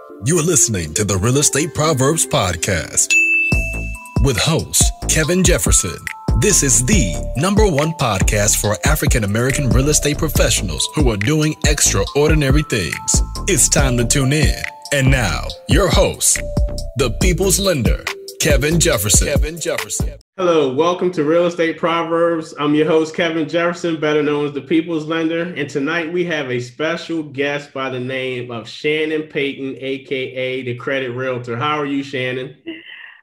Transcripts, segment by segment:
You're listening to the Real Estate Proverbs Podcast with host Kevin Jefferson. This is the #1 podcast for African American real estate professionals who are doing extraordinary things. It's time to tune in. And now, your host, the People's Lender, Kevin Jefferson. Hello, welcome to Real Estate Proverbs. I'm your host, Kevin Jefferson, better known as the People's Lender. And tonight we have a special guest by the name of Shannon Payton, aka the Credit Realtor. How are you, Shannon?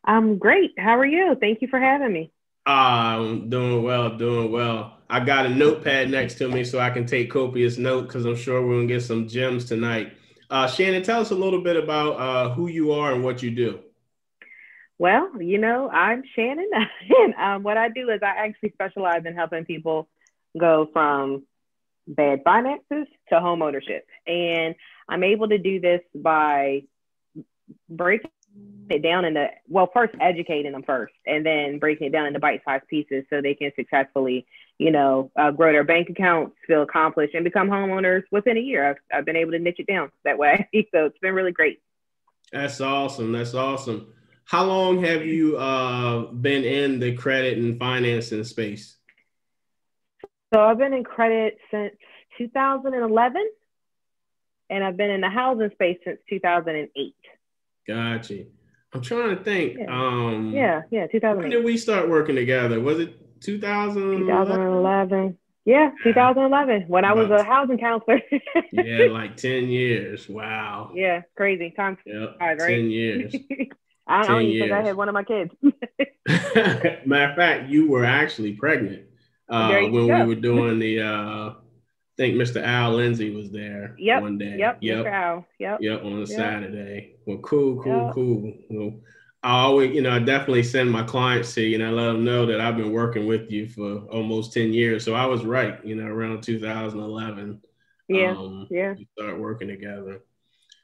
I'm great. How are you? Thank you for having me. I'm doing well. I got a notepad next to me so I can take copious note because I'm sure we're going to get some gems tonight. Shannon, tell us a little bit about who you are and what you do. Well, I'm Shannon, and what I do is I actually specialize in helping people go from bad finances to home ownership. And I'm able to do this by breaking it down first educating them first, and then breaking it down into bite-sized pieces so they can successfully, grow their bank accounts, feel accomplished, and become homeowners within a year. I've been able to niche it down that way. So it's been really great. That's awesome. How long have you been in the credit and financing space? So I've been in credit since 2011, and I've been in the housing space since 2008. Gotcha. I'm trying to think. Yeah, 2008. When did we start working together? Was it 2011? 2011. Yeah, 2011, when I was a housing counselor. Yeah, like 10 years. Wow. Yeah, crazy. Time flies, right? 10 years. I don't even think I had one of my kids. Matter of fact, you were actually pregnant when we were doing the, I think Mr. Al Lindsay was there one day. Yep, Mr. Al. Yep, on a Saturday. Well, cool. Well, I always, I definitely send my clients to you, and I let them know that I've been working with you for almost 10 years. So I was right, around 2011. We started working together.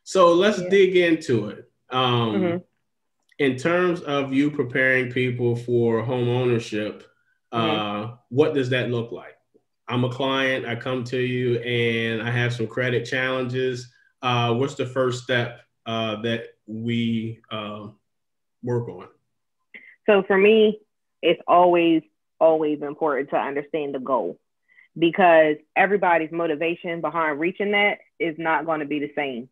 So let's dig into it. In terms of you preparing people for home ownership, what does that look like? I'm a client, I come to you and I have some credit challenges. What's the first step that we work on? So for me, it's always important to understand the goal, because everybody's motivation behind reaching that is not going to be the same.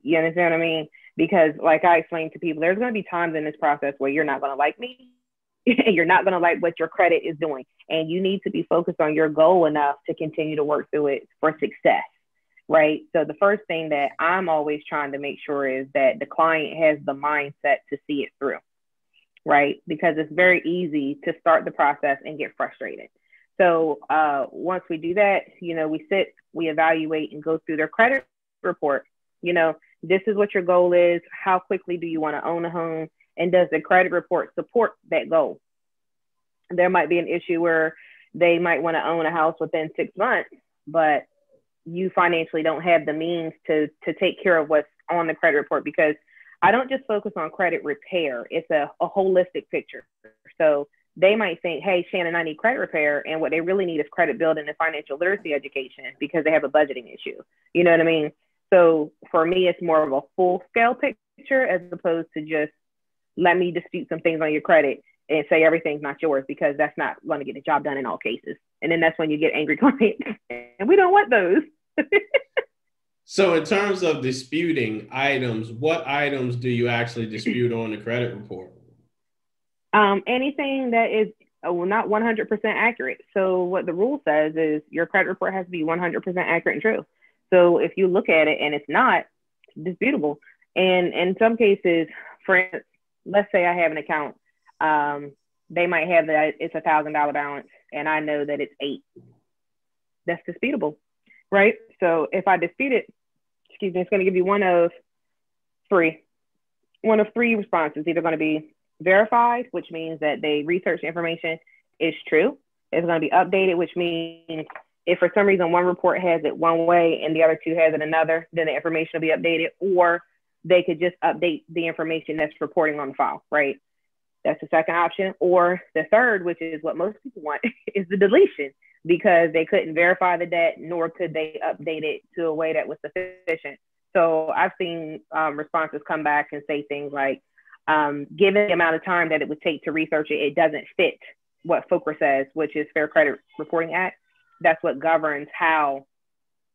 You understand what I mean? Because like I explained to people, there's going to be times in this process where you're not going to like me. You're not going to like what your credit is doing. And you need to be focused on your goal enough to continue to work through it for success, right? So the first thing that I'm always trying to make sure is that the client has the mindset to see it through, right? Because it's very easy to start the process and get frustrated. So once we do that, we sit, we evaluate and go through their credit report. This is what your goal is. How quickly do you want to own a home? And does the credit report support that goal? There might be an issue where they might want to own a house within 6 months, but you financially don't have the means to take care of what's on the credit report, because I don't just focus on credit repair. It's a holistic picture. So they might think, hey, Shannon, I need credit repair. And what they really need is credit building and financial literacy education, because they have a budgeting issue. You know what I mean? So for me, it's more of a full scale picture as opposed to just let me dispute some things on your credit and say everything's not yours, because that's not going to get the job done in all cases. And then that's when you get angry clients, and we don't want those. So in terms of disputing items, what items do you actually dispute on the credit report? Anything that is not 100% accurate. So what the rule says is your credit report has to be 100% accurate and true. So if you look at it and it's not, it's disputable. And in some cases, for instance, let's say I have an account, they might have that it's $1,000 balance and I know that it's $8,000. That's disputable, right? So if I dispute it, it's going to give you one of three responses. Either going to be verified, which means that they research information is true. It's going to be updated, which means if for some reason one report has it one way and the other two has it another, then the information will be updated. Or they could just update the information that's reporting on the file, right? That's the second option. Or the third, which is what most people want, is the deletion, because they couldn't verify the debt, nor could they update it to a way that was sufficient. So I've seen responses come back and say things like, given the amount of time that it would take to research it, it doesn't fit what FOCRA says, which is Fair Credit Reporting Act. That's what governs how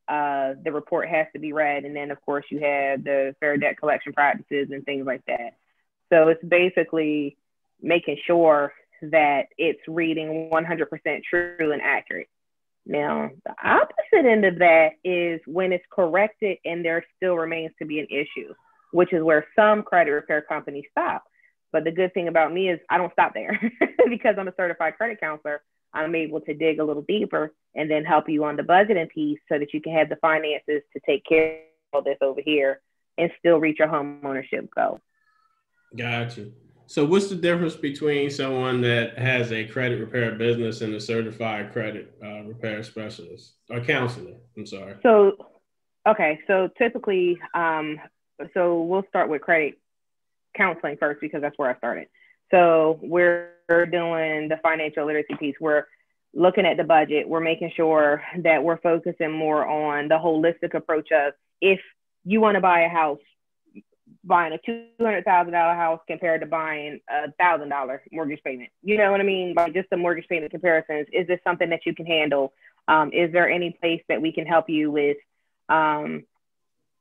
the report has to be read. And then, of course, you have the fair debt collection practices and things like that. So it's basically making sure that it's reading 100% true and accurate. Now, the opposite end of that is when it's corrected and there still remains to be an issue, which is where some credit repair companies stop. But the good thing about me is I don't stop there because I'm a certified credit counselor. I'm able to dig a little deeper and then help you on the budgeting piece so that you can have the finances to take care of this over here and still reach your home ownership goal. Gotcha. So what's the difference between someone that has a credit repair business and a certified credit repair specialist or counselor? I'm sorry. So typically, so we'll start with credit counseling first because that's where I started. So we're doing the financial literacy piece. We're looking at the budget. We're making sure that we're focusing more on the holistic approach of if you want to buy a house, buying a $200,000 house compared to buying a $1,000 mortgage payment. You know what I mean? Like just the mortgage payment comparisons. Is this something that you can handle? Is there any place that we can help you with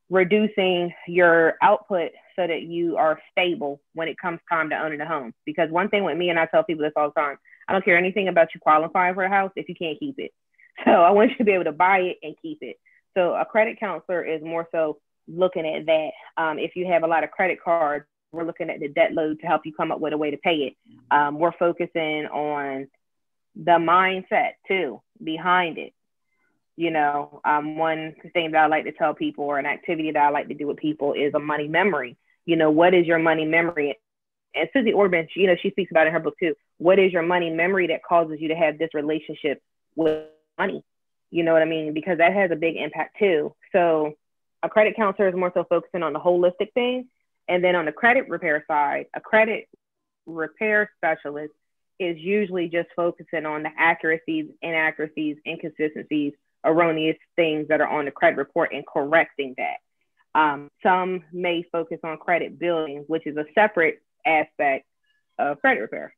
reducing your output so that you are stable when it comes time to owning a home? Because one thing with me, and I tell people this all the time, I don't care anything about you qualifying for a house if you can't keep it. So I want you to be able to buy it and keep it. So a credit counselor is more so looking at that. If you have a lot of credit cards, we're looking at the debt load to help you come up with a way to pay it. We're focusing on the mindset too behind it. You know, one thing that I like to tell people, or an activity that I like to do with people, is a money memory. You know, what is your money memory? And Susie Orban, you know, she speaks about it in her book too. What is your money memory that causes you to have this relationship with money? You know what I mean? Because that has a big impact too. So a credit counselor is more so focusing on the holistic thing. And then on the credit repair side, a credit repair specialist is usually just focusing on the accuracies, inaccuracies, inconsistencies, erroneous things that are on the credit report and correcting that. Some may focus on credit building, which is a separate aspect of credit repair.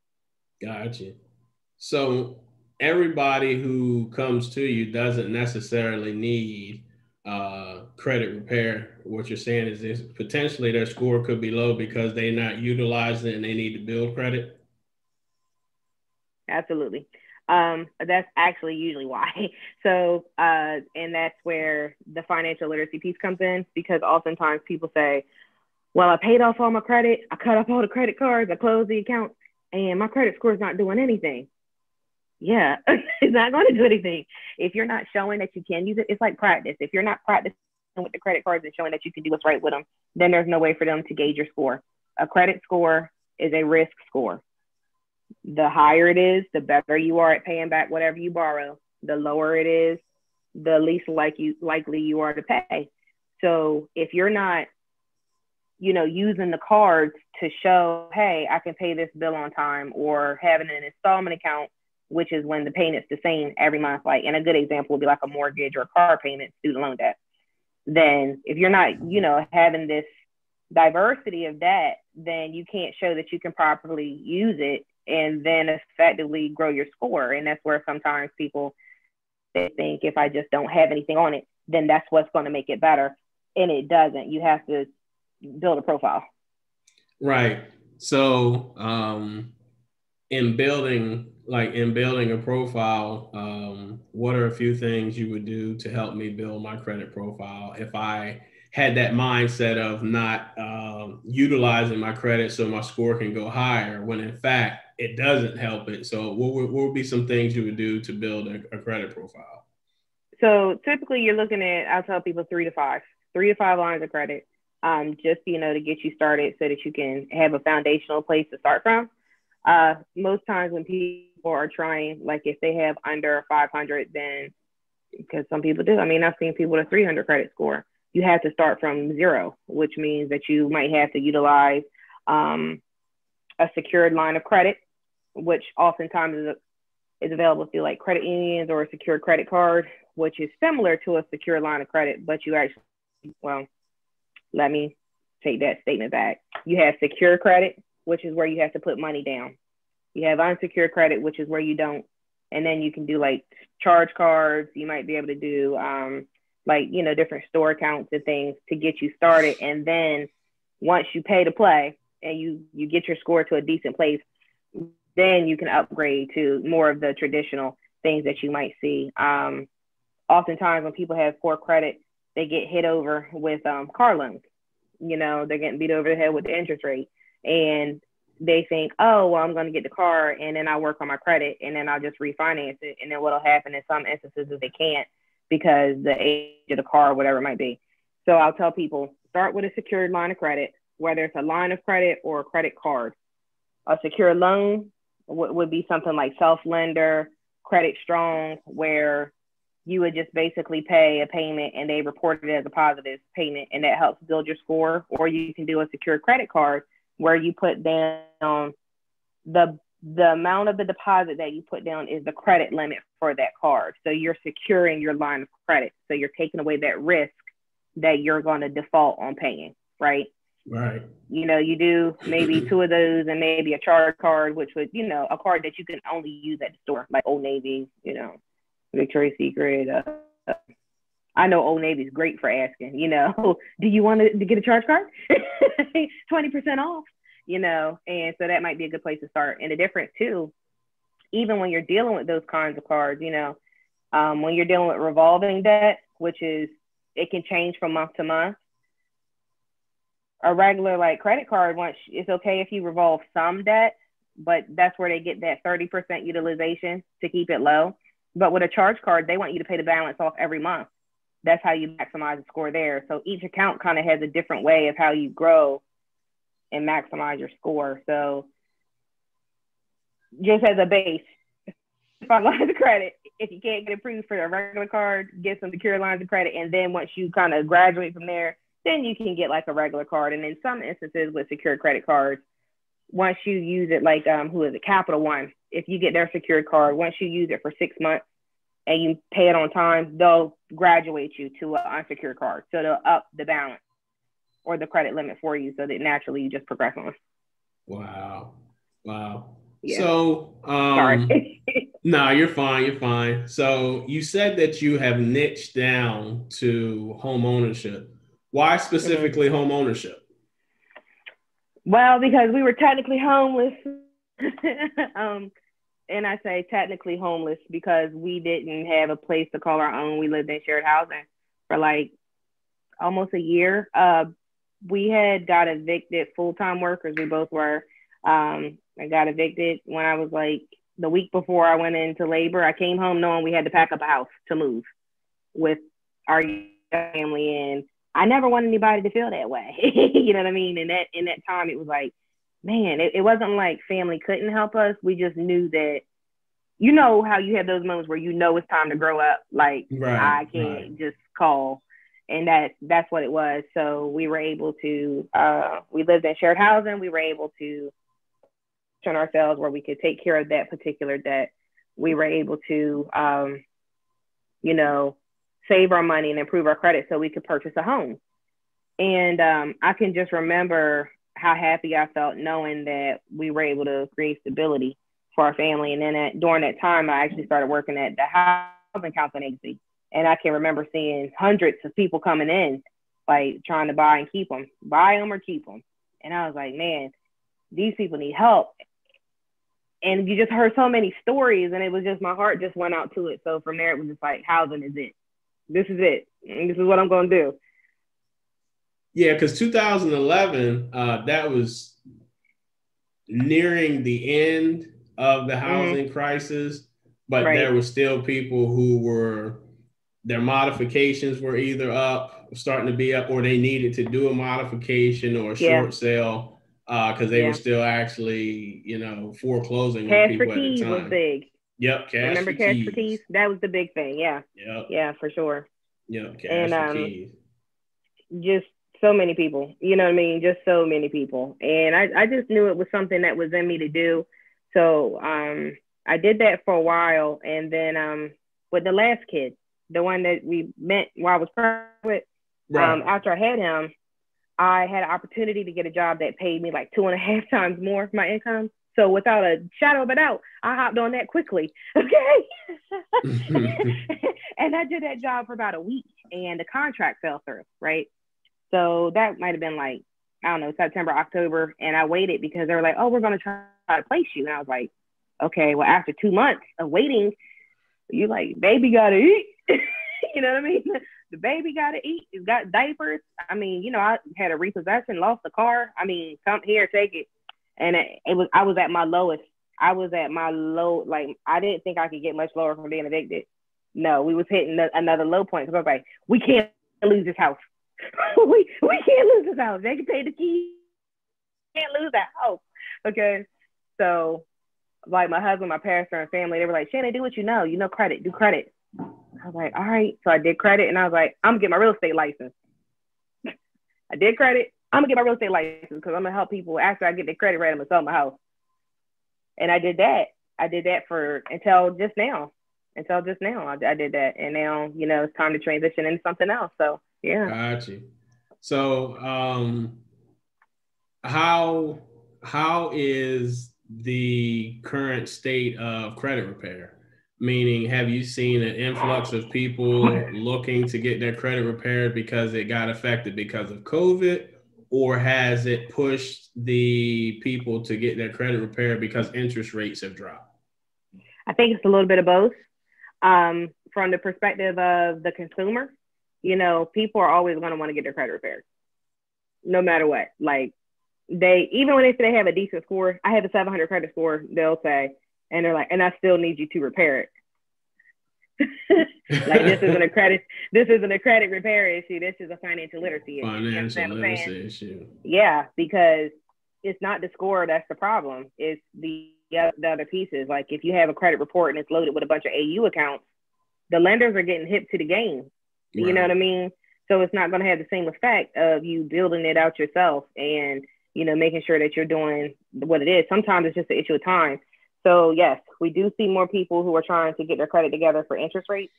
Gotcha. So everybody who comes to you doesn't necessarily need credit repair. What you're saying is potentially their score could be low because they're not utilizing it and they need to build credit. Absolutely. That's actually usually why. So, and that's where the financial literacy piece comes in, because oftentimes people say, well, I paid off all my credit, I cut off all the credit cards, I closed the account, and my credit score is not doing anything. Yeah, it's not going to do anything. If you're not showing that you can use it, it's like practice. If you're not practicing with the credit cards and showing that you can do what's right with them, then there's no way for them to gauge your score. A credit score is a risk score. The higher it is, the better you are at paying back whatever you borrow. The lower it is, the least likely you are to pay. So if you're not, you know, using the cards to show, hey, I can pay this bill on time, or having an installment account, which is when the payment's the same every month, like, and a good example would be like a mortgage or a car payment, student loan debt. Then if you're not, you know, having this diversity of that, then you can't show that you can properly use it and then effectively grow your score. And that's where sometimes people, they think if I just don't have anything on it, then that's what's going to make it better. And it doesn't. You have to build a profile. Right. So in building a profile, what are a few things you would do to help me build my credit profile if I had that mindset of not utilizing my credit so my score can go higher, when in fact it doesn't help it? So what would be some things you would do to build a credit profile? So typically you're looking at, I'll tell people 3 to 5 lines of credit, just, you know, to get you started so that you can have a foundational place to start from. Most times when people are trying, like if they have under 500, then, because some people do, I mean, I've seen people with a 300 credit score. You have to start from 0, which means that you might have to utilize a secured line of credit, which oftentimes is available through like credit unions or a secured credit card, which is similar to a secured line of credit, but you actually, well, let me take that statement back. You have secure credit, which is where you have to put money down. You have unsecured credit, which is where you don't. And then you can do like charge cards. You might be able to do like, you know, different store accounts and things to get you started. And then once you pay to play and you get your score to a decent place, then you can upgrade to more of the traditional things that you might see. Oftentimes when people have poor credit, they get hit over with car loans. You know, they're getting beat over the head with the interest rate. And they think, oh, well, I'm going to get the car and then I'll work on my credit and then I'll just refinance it. And then what'll happen in some instances is they can't because the age of the car or whatever it might be. So I'll tell people, start with a secured line of credit, whether it's a line of credit or a credit card. A secured loan would be something like Self-Lender, Credit Strong, where you would just basically pay a payment and they report it as a positive payment and that helps build your score. Or you can do a secured credit card where you put down the amount of the deposit that you put down is the credit limit for that card. So you're securing your line of credit. So you're taking away that risk that you're going to default on paying, right? Right. You know, you do maybe 2 of those and maybe a charge card, which would, you know, a card that you can only use at the store, like Old Navy, you know, Victoria's Secret. I know Old Navy is great for asking, you know, do you want to get a charge card? 20% off, you know, and so that might be a good place to start. And the difference too, even when you're dealing with those kinds of cards, you know, when you're dealing with revolving debt, which is, it can change from month to month. A regular like credit card, once it's okay if you revolve some debt, but that's where they get that 30% utilization to keep it low. But with a charge card, they want you to pay the balance off every month. That's how you maximize the score there. So each account kind of has a different way of how you grow and maximize your score. So just as a base, 5 lines of credit. If you can't get approved for a regular card, get some secure lines of credit. And then once you kind of graduate from there, then you can get like a regular card. And in some instances with secured credit cards, once you use it, like Capital One, if you get their secured card, once you use it for 6 months and you pay it on time, they'll graduate you to an unsecured card. So they'll up the balance or the credit limit for you so that naturally you just progress on. Wow. Yeah. So, sorry. No, you're fine. So you said that you have niched down to home ownership. Why specifically home ownership? Well, because we were technically homeless. And I say technically homeless because we didn't have a place to call our own. We lived in shared housing for like almost a year. We had got evicted, full-time workers. We both were. I got evicted when I was like the week before I went into labor. I came home knowing we had to pack up a house to move with our family. And I never wanted anybody to feel that way. You know what I mean? And in that time, it was like, man, it wasn't like family couldn't help us. We just knew that, you know, how you have those moments where you know it's time to grow up. Like, I can't just call. And that's what it was. So we were able to, we lived in shared housing. We were able to turn ourselves where we could take care of that particular debt. We were able to, you know, save our money and improve our credit so we could purchase a home. And I can just remember how happy I felt knowing that we were able to create stability for our family. And then during that time, I actually started working at the housing counseling agency. And I can remember seeing hundreds of people coming in, like trying to buy and keep them, buy them or keep them. And I was like, man, these people need help. And you just heard so many stories and it was just, my heart just went out to it. So from there, it was just like, housing is it. This is it. And this is what I'm going to do. Yeah, because 2011, that was nearing the end of the housing crisis, but there were still people who were, their modifications were either starting to be up, or they needed to do a modification or a short sale because they were still actually, you know, foreclosing on people at the time. Cash for keys was big. Yep, cash for keys. That was the big thing. Yeah. Yep. Yeah, for sure. Yep, cash for keys. Just so many people, you know what I mean? Just so many people. And I just knew it was something that was in me to do. So I did that for a while. And then with the last kid, the one that we met while I was pregnant with, after I had him, I had an opportunity to get a job that paid me like 2.5 times more my income. So without a shadow of a doubt, I hopped on that quickly. Okay. And I did that job for about a week and the contract fell through, right? So that might have been like, I don't know, September, October. And I waited because they were like, oh, we're going to try to place you. And I was like, okay, well, after 2 months of waiting, you're like, baby got to eat. You know what I mean? The baby got to eat. He's got diapers. I mean, you know, I had a repossession, lost the car. I mean, come here, take it. And I was at my lowest. I was at my low, like, I didn't think I could get much lower from being evicted. No, we was hitting another low point. Because I was like, we can't lose this house. we can't lose this house. They can pay the keys. Can't lose that house. Okay. So, like, my husband, my pastor, and family, they were like, Shannon, do what you know. You know credit. Do credit. I was like, all right. So I did credit, and I was like, I'm going to get my real estate license. I did credit. I'm going to get my real estate license because I'm going to help people. After I get the credit right, I'm going to sell my house. And I did that. I did that until just now. I did that. And now, you know, it's time to transition into something else. So, yeah. Got you. So, how is the current state of credit repair? Meaning, have you seen an influx of people looking to get their credit repaired because it got affected because of COVID? Or has it pushed the people to get their credit repaired because interest rates have dropped? I think it's a little bit of both. From the perspective of the consumer, you know, people are always going to want to get their credit repaired, no matter what. Like, even when they say they have a decent score, I have a 700 credit score, they'll say, and they're like, and I still need you to repair it. Like, this isn't a credit repair issue. This is a financial literacy issue. Financial literacy issue. Yeah, because it's not the score that's the problem. It's the other pieces. Like, if you have a credit report and it's loaded with a bunch of AU accounts, the lenders are getting hip to the game. You know what I mean? So it's not going to have the same effect of you building it out yourself and, you know, making sure that you're doing what it is. Sometimes it's just an issue of time. So yes, we do see more people who are trying to get their credit together for interest rates.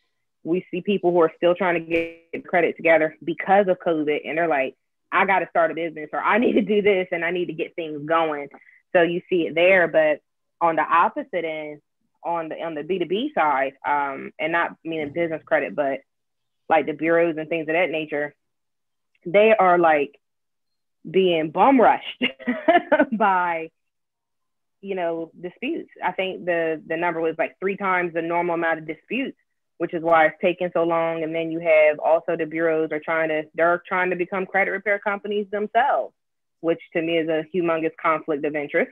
We see people who are still trying to get credit together because of COVID. And they're like, I got to start a business, or I need to do this and I need to get things going. So you see it there. But on the opposite end, on the B2B side, and not meaning business credit, but like the bureaus and things of that nature, they are like being bum rushed by, you know, disputes. I think the number was like 3 times the normal amount of disputes, which is why it's taking so long. And then you have also the bureaus they're trying to become credit repair companies themselves, which to me is a humongous conflict of interest.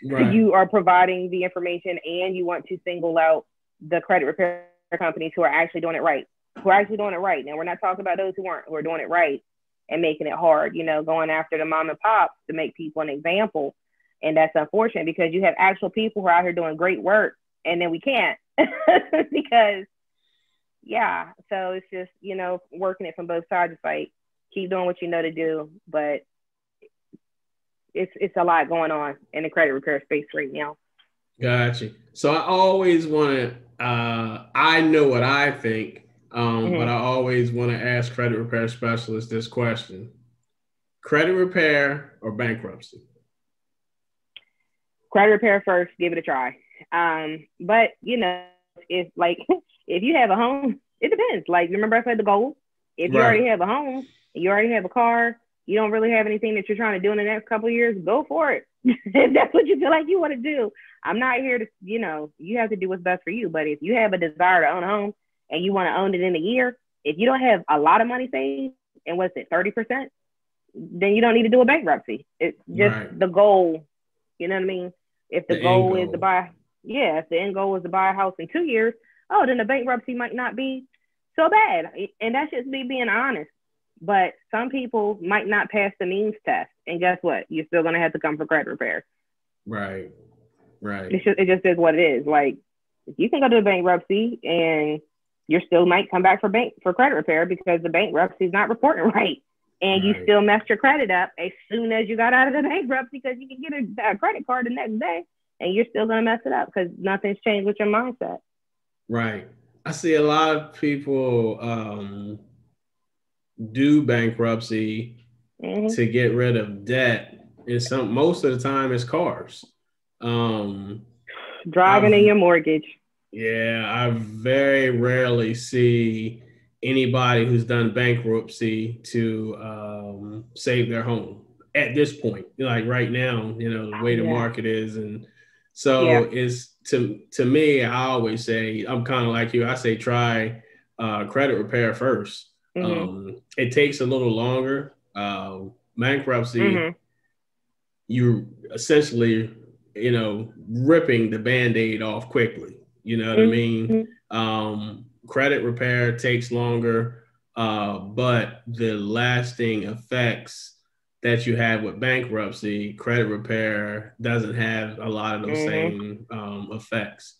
Right. You are providing the information and you want to single out the credit repair companies who are actually doing it right. Now, we're not talking about those who are doing it right and making it hard, you know, going after the mom and pops to make people an example. And that's unfortunate because you have actual people who are out here doing great work, and then we can't because, yeah. So it's just, you know, working it from both sides. It's like, keep doing what you know to do, but it's a lot going on in the credit repair space right now. Gotcha. So I always want to, I know what I think, but I always want to ask credit repair specialists this question: credit repair or bankruptcy? Credit repair first, give it a try. But you know, if you have a home, it depends. Like, remember I said the goal? If you already have a home, you already have a car, you don't really have anything that you're trying to do in the next couple of years, go for it. If that's what you feel like you want to do. I'm not here to, you know, you have to do what's best for you. But if you have a desire to own a home and you want to own it in a year, if you don't have a lot of money saved, and what's it, 30%, then you don't need to do a bankruptcy. It's just the goal. You know what I mean? If the goal is to buy, if the end goal is to buy a house in 2 years, then the bankruptcy might not be so bad. And that's just me being honest. But some people might not pass the means test. And guess what? You're still going to have to come for credit repair. Right. It just is what it is. Like, if you can go to the bankruptcy and you still might come back for credit repair because the bankruptcy is not reporting right. And you still messed your credit up as soon as you got out of the bankruptcy because you can get a credit card the next day and you're still going to mess it up because nothing's changed with your mindset. Right. I see a lot of people do bankruptcy to get rid of debt is most of the time it's cars. Driving in your mortgage. Yeah, I very rarely see anybody who's done bankruptcy to save their home at this point. Like right now, the way the market is. And so it's to me, I always say, I'm kind of like you. I say, try credit repair first. It takes a little longer. Bankruptcy, you're essentially, ripping the Band-Aid off quickly. You know what I mean? Credit repair takes longer, but the lasting effects that you have with bankruptcy, credit repair doesn't have a lot of those same effects.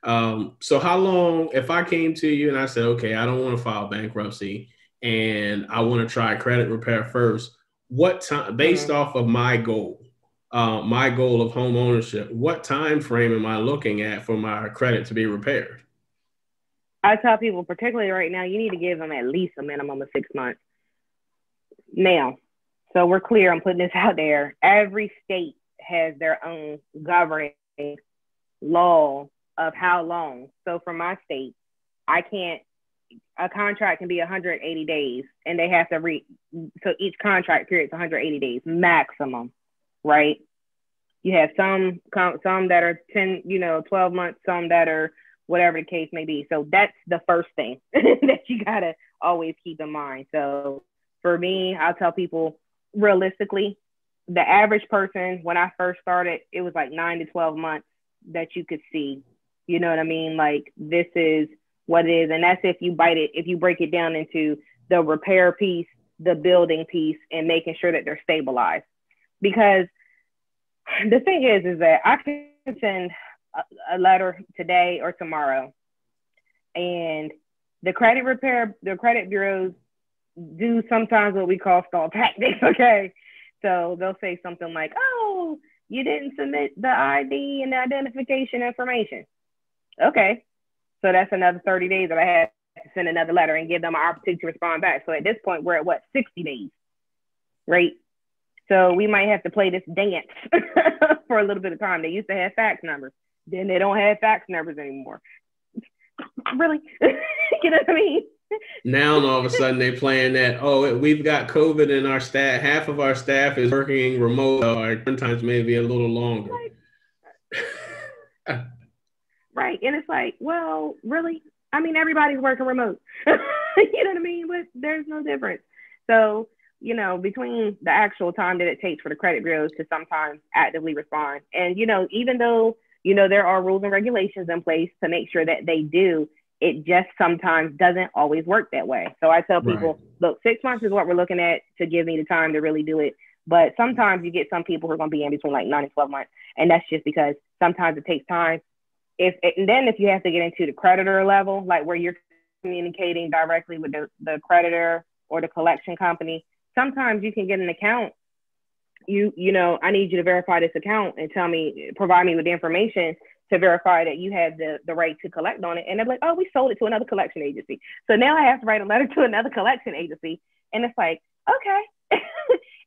So how long, if I came to you and I said, okay, I don't want to file bankruptcy and I want to try credit repair first, what time, based off of my goal of home ownership, what time frame am I looking at for my credit to be repaired? I tell people, particularly right now, you need to give them at least a minimum of 6 months. Now, so we're clear, I'm putting this out there. Every state has their own governing law of how long. So for my state, a contract can be 180 days and they have to so each contract period is 180 days maximum. Right? You have some that are 10, 12 months, some that are whatever the case may be. So that's the first thing that you got to always keep in mind. So for me, I'll tell people realistically, the average person, when I first started, it was like 9 to 12 months that you could see, you know what I mean? Like this is what it is. And that's if you break it down into the repair piece, the building piece, and making sure that they're stabilized. Because the thing is that I can send a letter today or tomorrow, and the credit bureaus do sometimes what we call stall tactics, okay? So they'll say something like, oh, you didn't submit the ID and the identification information. Okay, so that's another 30 days that I had to send another letter and give them an opportunity to respond back. So at this point, we're at 60 days, right? So we might have to play this dance for a little bit of time. They used to have fax numbers. Then they don't have fax numbers anymore. Really? You know what I mean? Now all of a sudden they're playing that, we've got COVID in our staff. Half of our staff is working remote, or sometimes maybe a little longer. Right. And it's like, well, really? I mean, everybody's working remote. You know what I mean? But there's no difference. So, between the actual time that it takes for the credit bureaus to sometimes actively respond. And, even though, there are rules and regulations in place to make sure that they do, it just sometimes doesn't always work that way. So I tell people, look, 6 months is what we're looking at to give me the time to really do it. But sometimes you get some people who are going to be in between like 9 and 12 months. And that's just because sometimes it takes time. And then if you have to get into the creditor level, like where you're communicating directly with the creditor or the collection company, sometimes you can get an account. I need you to verify this account and provide me with the information to verify that you have the right to collect on it. And they're like, oh, we sold it to another collection agency. So now I have to write a letter to another collection agency. And it's like, okay.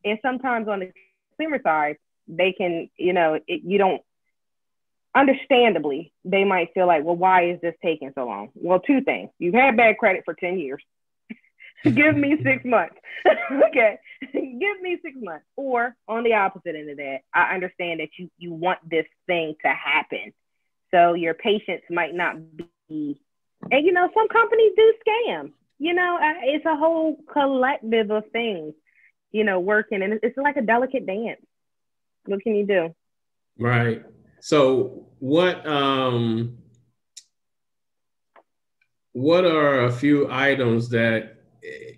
And sometimes on the consumer side, they can, you don't, understandably, they might feel like, well, why is this taking so long? Well, two things. You've had bad credit for 10 years. Give me 6 months. Okay. Give me 6 months. Or on the opposite end of that, I understand that you want this thing to happen. So your patience might not be, and some companies do scam. It's a whole collective of things, working, and it's like a delicate dance. What can you do? Right. So what are a few items that,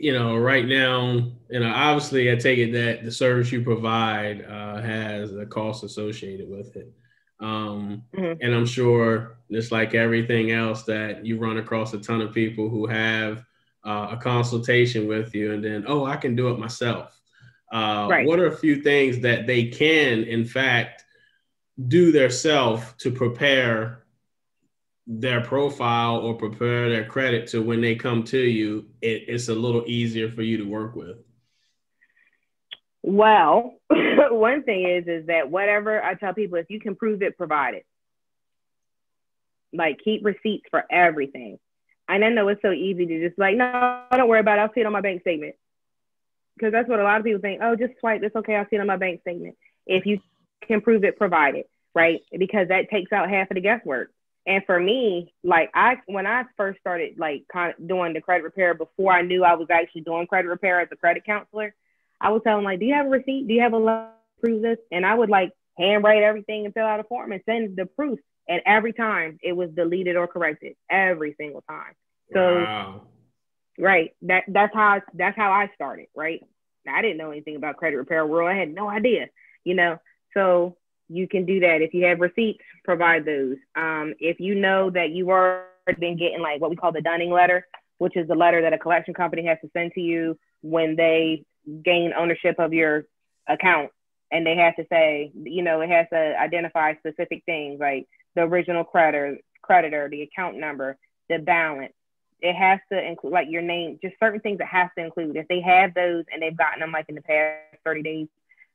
right now, obviously I take it that the service you provide has a cost associated with it. And I'm sure just like everything else that you run across a ton of people who have a consultation with you and then, I can do it myself. Right. What are a few things that they can, in fact, do themselves to prepare their profile or prepare their credit to when they come to you, it's a little easier for you to work with? Well, one thing is that whatever I tell people, if you can prove it, provide it. Like, keep receipts for everything. And I know it's so easy to just like, no, don't worry about it. I'll see it on my bank statement. Because that's what a lot of people think. Oh, just swipe. It's okay. I'll see it on my bank statement. If you can prove it, provide it, right? Because that takes out half of the guesswork. And for me, like when I first started like kind of doing the credit repair, before I knew I was actually doing credit repair as a credit counselor, I would tell them like, do you have a receipt? Do you have a letter to prove this? And I would like handwrite everything and fill out a form and send the proof. And every time it was deleted or corrected, every single time. So, wow. Right, that's how I started. Right, now, I didn't know anything about credit repair world. I had no idea, So you can do that if you have receipts. Provide those. If you know that you've already been getting like what we call the Dunning letter, which is the letter that a collection company has to send to you when they gain ownership of your account, and they have to say, it has to identify specific things like the original creditor, the account number, the balance. It has to include like your name, just certain things it has to include. If they have those and they've gotten them like in the past 30 days,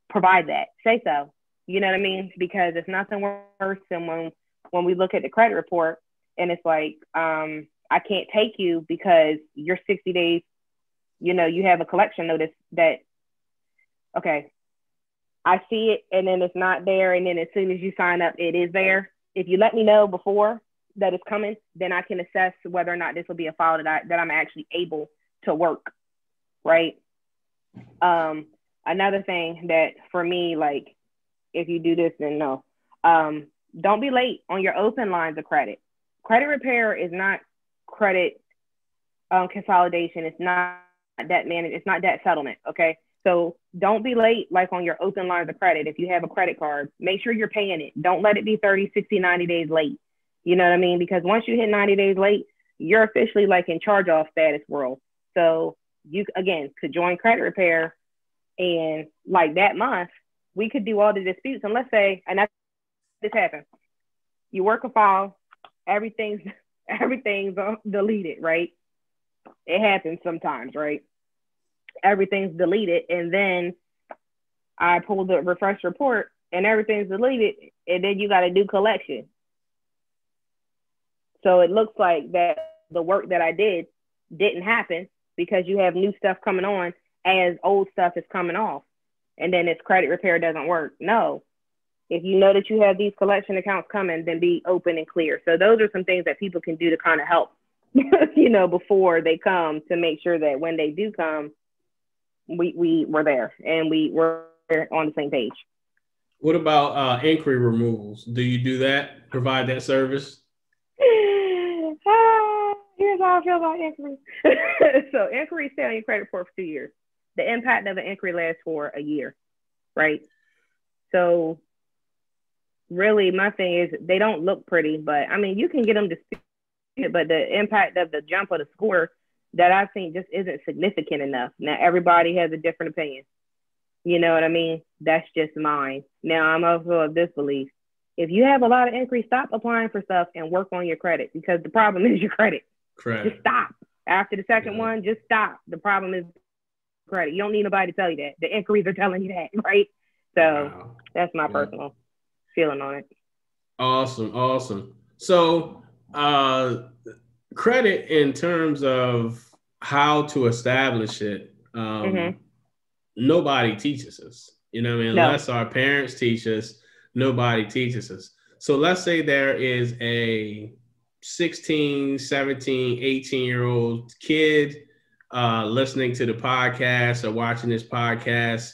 provide that. Say so. You know what I mean? Because it's nothing worse than when we look at the credit report and it's like, I can't take you because you're 60 days, you have a collection notice that, okay, I see it and then it's not there. And then as soon as you sign up, it is there. If you let me know before that it's coming, then I can assess whether or not this will be a file that I'm actually able to work, right? Another thing that for me, like, if you do this, then no. Don't be late on your open lines of credit. Credit repair is not credit consolidation. It's not debt management. It's not debt settlement, okay? So don't be late, like on your open lines of credit. If you have a credit card, make sure you're paying it. Don't let it be 30, 60, 90 days late. You know what I mean? Because once you hit 90 days late, you're officially like in charge-off status world. So you, again, could join credit repair and like that month, we could do all the disputes. And let's say, and that's this happened. You work a file, everything's deleted, right? It happens sometimes, right? Everything's deleted. And then I pull the refresh report and everything's deleted. And then you got to do collection. So it looks like that the work that I did didn't happen because you have new stuff coming on as old stuff is coming off. And then it's credit repair doesn't work. No. If you know that you have these collection accounts coming, then be open and clear. So those are some things that people can do to kind of help, before they come, to make sure that when they do come, we were there and we were on the same page. What about inquiry removals? Do you do that? Provide that service? Here's how I feel about inquiries. So inquiries stay on your credit report for 2 years. The impact of an inquiry lasts for a year, right? So really my thing is they don't look pretty, but I mean, you can get them disputed, but the impact of the jump of the score that I've seen just isn't significant enough. Now, everybody has a different opinion. You know what I mean? That's just mine. Now, I'm also of this belief. If you have a lot of inquiries, stop applying for stuff and work on your credit, because the problem is your credit. Correct. Just stop. After the second one, just stop. The problem is credit. You don't need nobody to tell you that. The inquiries are telling you that, right? So That's my personal feeling on it. Awesome. So credit in terms of how to establish it, nobody teaches us. You know what I mean? Unless our parents teach us, nobody teaches us. So let's say there is a 16, 17, 18-year-old kid listening to the podcast or watching this podcast,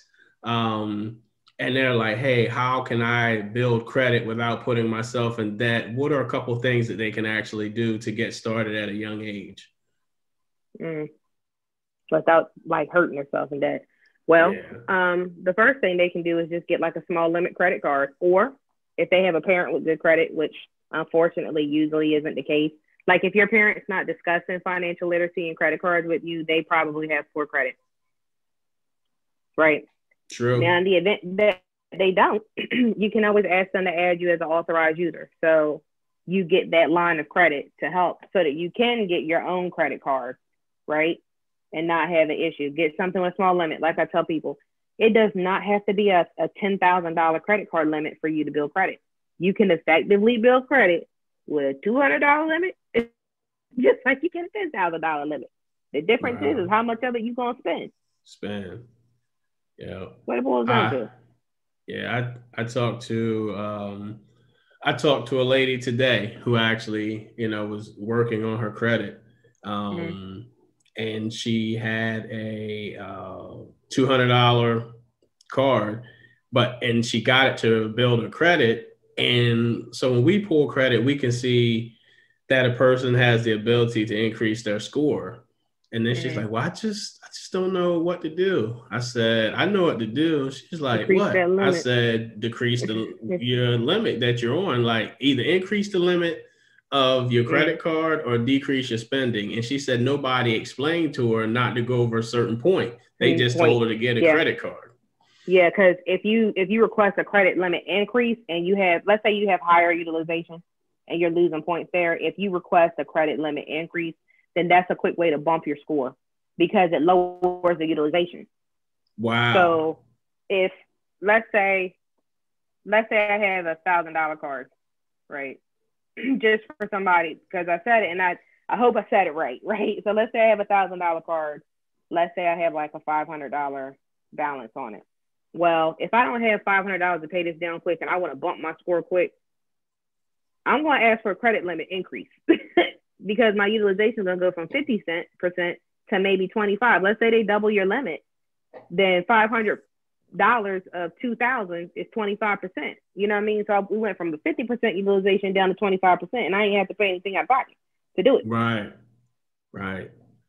and they're like, hey, how can I build credit without putting myself in debt? What are a couple of things that they can actually do to get started at a young age? Without like hurting themselves in debt. Well, the first thing they can do is just get like a small limit credit card, or if they have a parent with good credit, which unfortunately usually isn't the case. Like if your parent's not discussing financial literacy and credit cards with you, they probably have poor credit. Right. True. Now, in the event that they don't, you can always ask them to add you as an authorized user. So you get that line of credit to help so that you can get your own credit card, right? And not have an issue. Get something with small limit. Like I tell people, It does not have to be a $10,000 credit card limit for you to build credit. You can effectively build credit with a $200 limit, just like you can a $10,000 limit. The difference is how much of it you're going to spend. Yeah. What it boils down to. Yeah, I talked to a lady today who actually, was working on her credit. And she had a $200 card, and she got it to build her credit. And so when we pull credit, we can see that a person has the ability to increase their score. And then she's like, well, I just don't know what to do. I said, I know what to do. She's like, decrease what? I said, decrease your limit that you're on. Like, either increase the limit of your credit card or decrease your spending. And she said nobody explained to her not to go over a certain point. They just told her to get a credit card. Yeah, because if you request a credit limit increase and you have, let's say you have higher utilization and you're losing points there, if you request a credit limit increase, then that's a quick way to bump your score because it lowers the utilization. Wow. So if let's say I have $1,000 card, right? Just for somebody, because I said it and I hope I said it right? So let's say I have $1,000 card. Let's say I have like a $500 balance on it. Well, if I don't have $500 to pay this down quick and I want to bump my score quick, I'm going to ask for a credit limit increase because my utilization is going to go from 50% to maybe 25. Let's say they double your limit, then $500 of 2,000 is 25%. You know what I mean? So we went from the 50% utilization down to 25%, and I ain't have to pay anything out of pocket to do it. Right.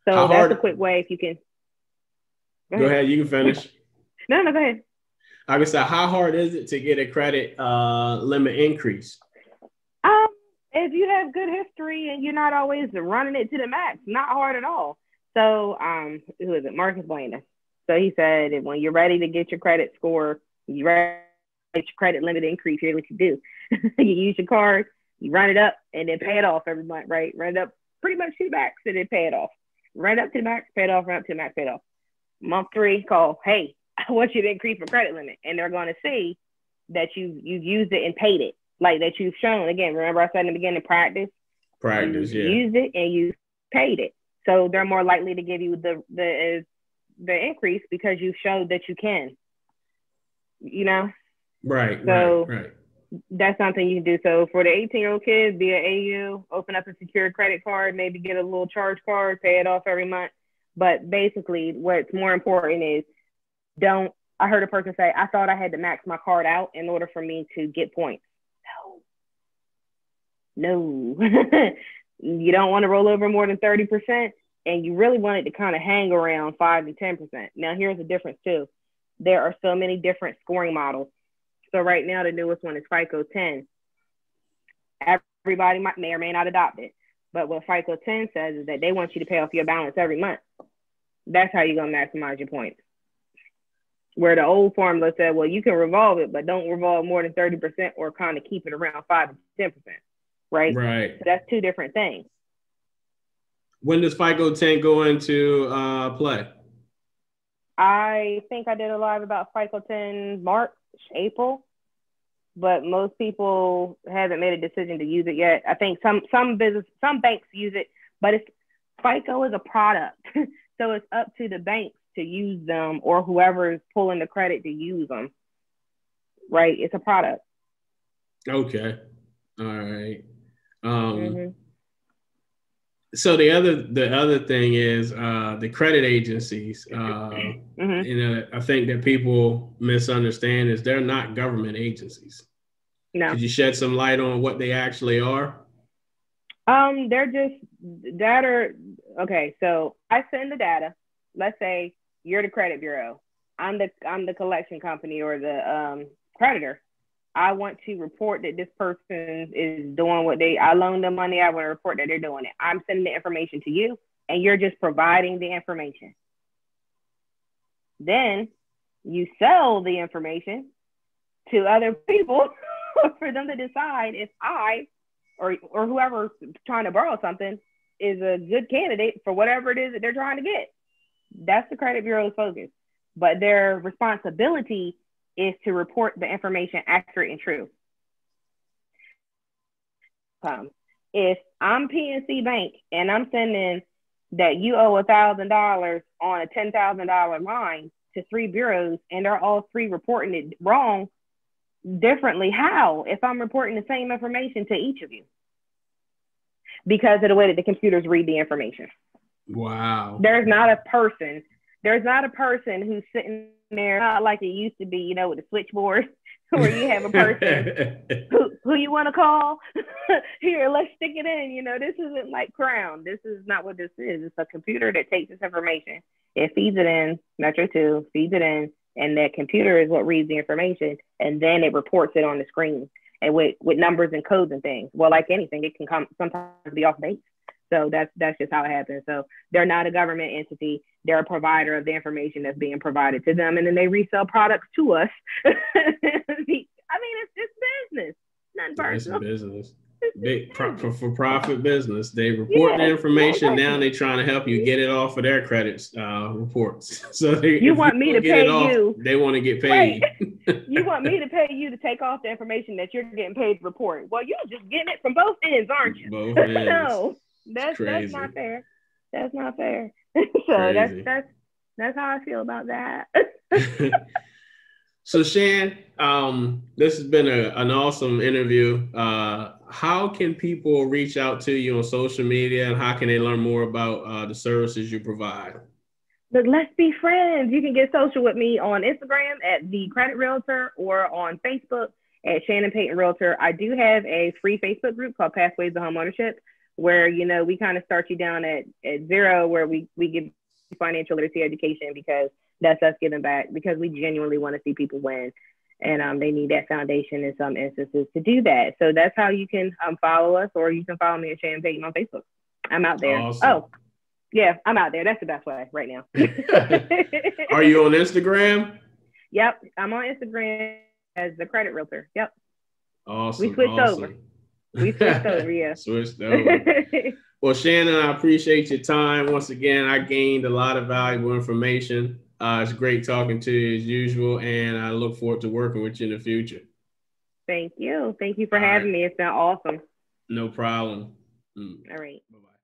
So that's a quick way if you can. Go ahead. You can finish. No, go ahead. I would say, how hard is it to get a credit limit increase? If you have good history and you're not always running it to the max, not hard at all. So, who is it? Marcus Blainer. So he said, when you're ready to get your credit score, you're ready to get your credit limit increase, here's what you do. You use your card, you run it up, and then pay it off every month, right? Run it up pretty much to the max, and then pay it off. Run it up to the max, pay it off, run up to the max, pay it off. Month 3, call, hey, I want you to increase your credit limit. And they're going to see that you've used it and paid it. Like that you've shown. Again, remember I said in the beginning, practice, yeah. Used it and you paid it. So they're more likely to give you the increase because you showed that you can. Right. That's something you can do. So for the 18-year-old kids, be an AU, open up a secured credit card, maybe get a little charge card, pay it off every month. But basically, what's more important is I heard a person say, I thought I had to max my card out in order for me to get points. No. You don't want to roll over more than 30%, and you really want it to kind of hang around 5 to 10%. Now, here's the difference, too. There are so many different scoring models. So right now, the newest one is FICO 10. Everybody may or may not adopt it. But what FICO 10 says is that they want you to pay off your balance every month. That's how you're going to maximize your points. Where the old formula said, well, you can revolve it, but don't revolve more than 30% or kind of keep it around 5 to 10%. Right? So that's two different things. When does FICO 10 go into play? I think I did a live about FICO 10 March, April, but most people haven't made a decision to use it yet. I think some banks use it, but FICO is a product. So it's up to the banks to use them or whoever is pulling the credit to use them. Right? It's a product. Okay. All right. So the other thing is the credit agencies. I think that people misunderstand is they're not government agencies. No. Could you shed some light on what they actually are? They're just data. Okay, so I send the data. Let's say you're the credit bureau. I'm the collection company or the creditor. I want to report that this person is doing I loaned them money. I want to report that they're doing it. I'm sending the information to you, and you're just providing the information. Then you sell the information to other people for them to decide if I or whoever's trying to borrow something is a good candidate for whatever it is that they're trying to get. That's the credit bureau's focus. but their responsibility is to report the information accurate and true. If I'm PNC Bank and I'm sending that you owe $1,000 on a $10,000 line to 3 bureaus and they're all 3 reporting it wrong differently, how? If I'm reporting the same information to each of you? Because of the way that the computers read the information. Wow. There's not a person who's sitting there, not like it used to be, you know, with a switchboard where you have a person who you want to call. Here, let's stick it in. You know, this isn't like Crown. This is not what this is. It's a computer that takes this information. It feeds it in, Metro 2 feeds it in, and that computer is what reads the information, and then it reports it on the screen and with numbers and codes and things. Well, like anything, it can sometimes be off base. So that's just how it happens. So they're not a government entity. They're a provider of the information that's being provided to them, and then they resell products to us. I mean, it's business, nothing personal. It's business. Big for profit business. They report the information. Now they're trying to help you get it off of their credits reports. So you want me to pay you? They want to get paid. You want me to pay you to take off the information that you're getting paid to report? Well, you're just getting it from both ends, aren't you? Both ends. No, that's not fair. That's not fair. So that's how I feel about that. So Shan, this has been an awesome interview. How can people reach out to you on social media, and how can they learn more about the services you provide? But let's be friends. You can get social with me on Instagram at The Credit Realtor or on Facebook at Shannon Payton Realtor. I do have a free Facebook group called Pathways to Homeownership, where, you know, we kind of start you down at zero, where we give financial literacy education, because that's us giving back, because we genuinely want to see people win, and they need that foundation in some instances to do that. So that's how you can follow us, or you can follow me at Shannon Payton on Facebook. I'm out there. Awesome. Oh, yeah, I'm out there. That's the best way right now. Are you on Instagram? Yep, I'm on Instagram as The Credit Realtor. Yep. Awesome. We switched over. Yeah. Switched over. Well, Shannon, I appreciate your time. Once again, I gained a lot of valuable information. It's great talking to you as usual, and I look forward to working with you in the future. Thank you. Thank you for having me. It's been awesome. No problem. All right. Bye-bye.